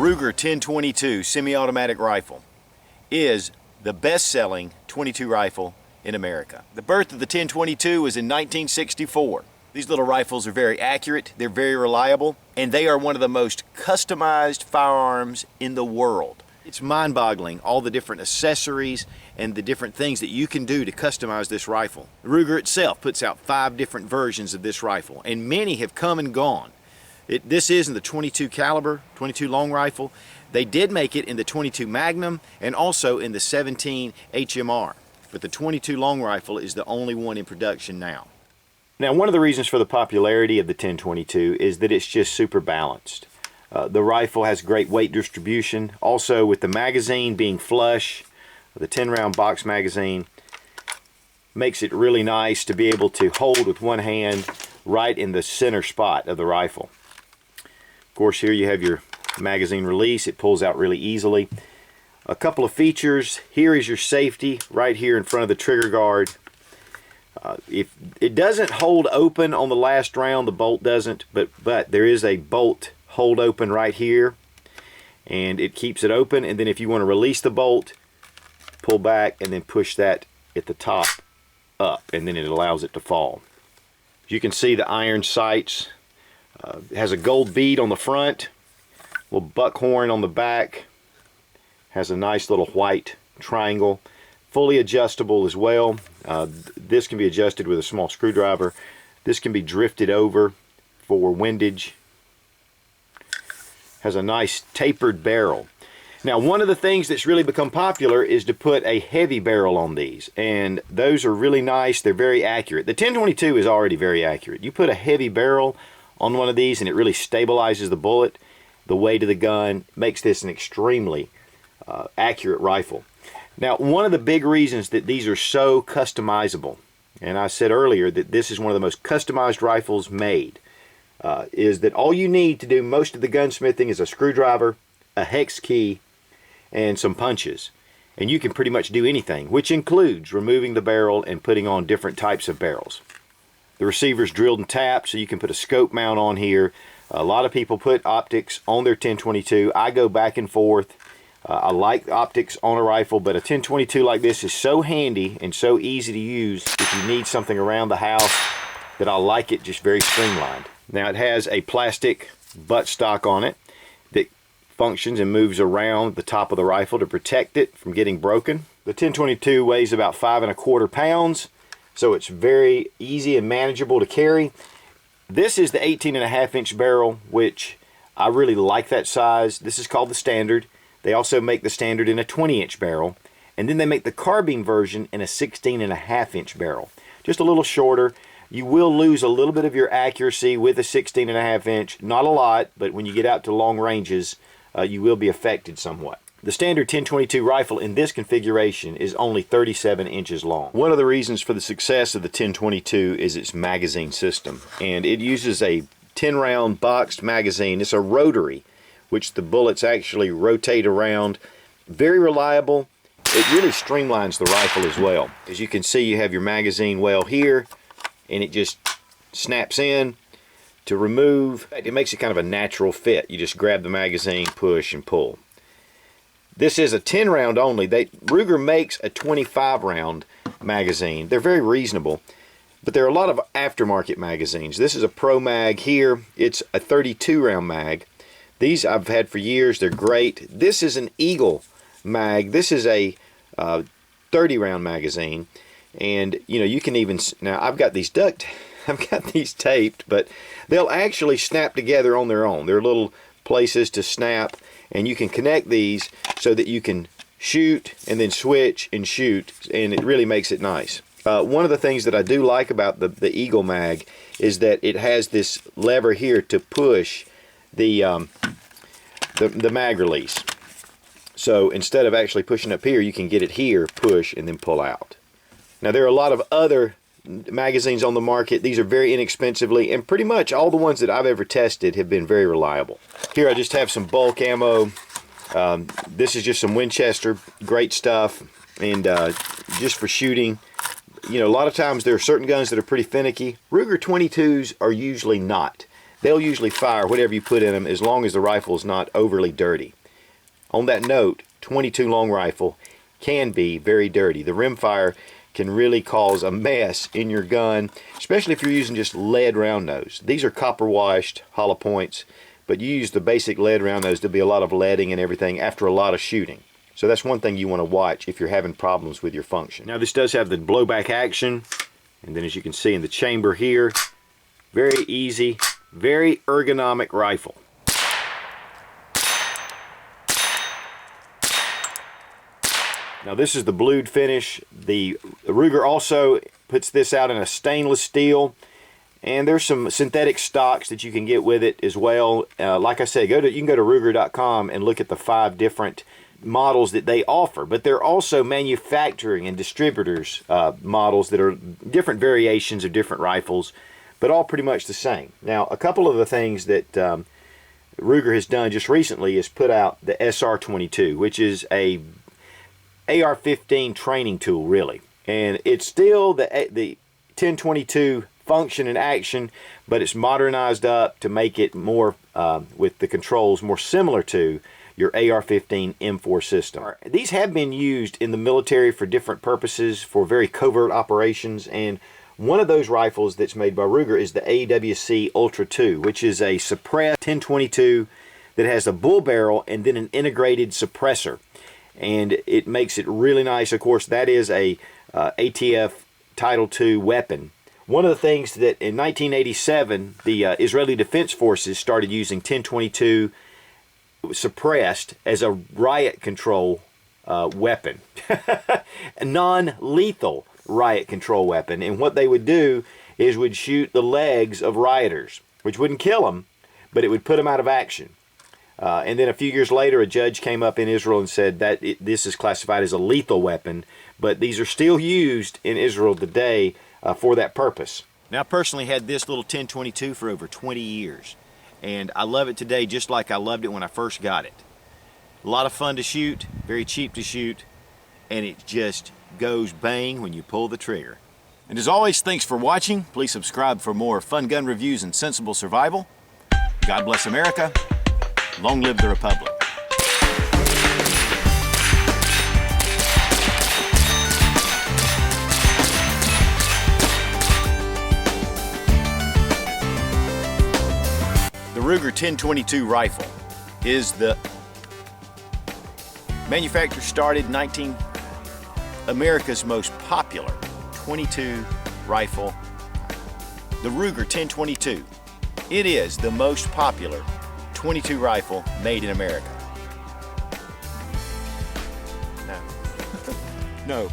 Ruger 1022 semi-automatic rifle is the best-selling .22 rifle in America. The birth of the 1022 was in 1964. These little rifles are very accurate, they're very reliable, and they are one of the most customized firearms in the world. It's mind-boggling, all the different accessories and the different things that you can do to customize this rifle. Ruger itself puts out 5 different versions of this rifle, and many have come and gone. This is in the .22 caliber, .22 long rifle. They did make it in the .22 Magnum and also in the 17 HMR, but the .22 long rifle is the only one in production now. Now, one of the reasons for the popularity of the 1022 is that it's just super balanced. The rifle has great weight distribution. Also, with the magazine being flush, the 10-round box magazine makes it really nice to be able to hold with one hand right in the center spot of the rifle. Of course, here you have your magazine release. It pulls out really easily. A couple of features. Here is your safety right here in front of the trigger guard. If it doesn't hold open on the last round, the bolt doesn't, but there is a bolt hold open right here, and it keeps it open. And then if you want to release the bolt, pull back and then push that at the top up, and then it allows it to fall. As you can see, the iron sights. It has a gold bead on the front, little buckhorn on the back, has a nice little white triangle, fully adjustable as well. This can be adjusted with a small screwdriver. This can be drifted over for windage. Has a nice tapered barrel. Now, one of the things that's really become popular is to put a heavy barrel on these, and those are really nice. They're very accurate. The 1022 is already very accurate. You put a heavy barrel on one of these and it really stabilizes the bullet, the weight of the gun, makes this an extremely accurate rifle. Now, one of the big reasons that these are so customizable, and I said earlier that this is one of the most customized rifles made, is that all you need to do most of the gunsmithing is a screwdriver, a hex key, and some punches. And you can pretty much do anything, which includes removing the barrel and putting on different types of barrels. The receiver's drilled and tapped, so you can put a scope mount on here. A lot of people put optics on their 1022. I go back and forth. I like optics on a rifle, but a 1022 like this is so handy and so easy to use if you need something around the house that I like it just very streamlined. Now, it has a plastic buttstock on it that functions and moves around the top of the rifle to protect it from getting broken. The 1022 weighs about 5¼ pounds, so it's very easy and manageable to carry. This is the 18.5-inch barrel, which I really like that size. This is called the Standard. They also make the Standard in a 20-inch barrel, and then they make the carbine version in a 16.5-inch barrel. Just a little shorter. You will lose a little bit of your accuracy with a 16.5-inch. Not a lot, but when you get out to long ranges, you will be affected somewhat. The standard 1022 rifle in this configuration is only 37 inches long. One of the reasons for the success of the 1022 is its magazine system, and it uses a 10-round boxed magazine. It's a rotary, which the bullets actually rotate around. Very reliable. It really streamlines the rifle as well. As you can see, you have your magazine well here, and it just snaps in. To remove, it makes it kind of a natural fit. You just grab the magazine, push, and pull. This is a 10-round only. Ruger makes a 25-round magazine. They're very reasonable, but there are a lot of aftermarket magazines. This is a Pro Mag here. It's a 32-round mag. These I've had for years. They're great. This is an Eagle mag. This is a 30-round magazine, and you can even now. I've got these taped, but they'll actually snap together on their own. There are little places to snap, and you can connect these so that you can shoot and then switch and shoot, and it really makes it nice. One of the things that I do like about the Eagle mag is that it has this lever here to push the mag release. So instead of actually pushing up here, you can get it here, push, and then pull out. Now, there are a lot of other magazines on the market. These are very inexpensively, and pretty much all the ones that I've ever tested have been very reliable. Here I just have some bulk ammo. This is just some Winchester, great stuff, and just for shooting. A lot of times there are certain guns that are pretty finicky. Ruger 22s are usually not. they'll usually fire whatever you put in them as long as the rifle is not overly dirty. On that note, 22 long rifle can be very dirty. The rimfire can really cause a mess in your gun, especially if you're using just lead round nose. These are copper washed hollow points, but you use the basic lead round nose, there'll be a lot of leading and everything after a lot of shooting. So that's one thing you want to watch if you're having problems with your function. Now this does have the blowback action, and then as you can see in the chamber here, very easy, very ergonomic rifle. Now this is the blued finish. The Ruger also puts this out in a stainless steel, and there's some synthetic stocks that you can get with it as well. Like I said, you can go to Ruger.com and look at the 5 different models that they offer, but they're also manufacturing and distributors models that are different variations of different rifles, but all pretty much the same. Now a couple of the things that Ruger has done just recently is put out the SR22, which is a AR-15 training tool, really, and it's still the 1022 function and action, but it's modernized up to make it more with the controls more similar to your AR-15 M4 system. These have been used in the military for different purposes, for very covert operations, and one of those rifles that's made by Ruger is the AWC Ultra 2, which is a suppressed 1022 that has a bull barrel and then an integrated suppressor. And it makes it really nice. Of course, that is a ATF Title II weapon. One of the things that in 1987, the Israeli Defense Forces started using 1022 suppressed as a riot control weapon. A non-lethal riot control weapon. And what they would do is would shoot the legs of rioters, which wouldn't kill them, but it would put them out of action. And then a few years later, a judge came up in Israel and said that this is classified as a lethal weapon, but these are still used in Israel today for that purpose. Now, I personally had this little 1022 for over 20 years, and I love it today just like I loved it when I first got it. A lot of fun to shoot, very cheap to shoot, and it just goes bang when you pull the trigger. And as always, thanks for watching. Please subscribe for more fun gun reviews and sensible survival. God bless America. Long live the Republic. The Ruger 1022 rifle is the manufacturer started America's most popular 22 rifle. The Ruger 1022. It is the most popular 22 rifle made in America. No. No.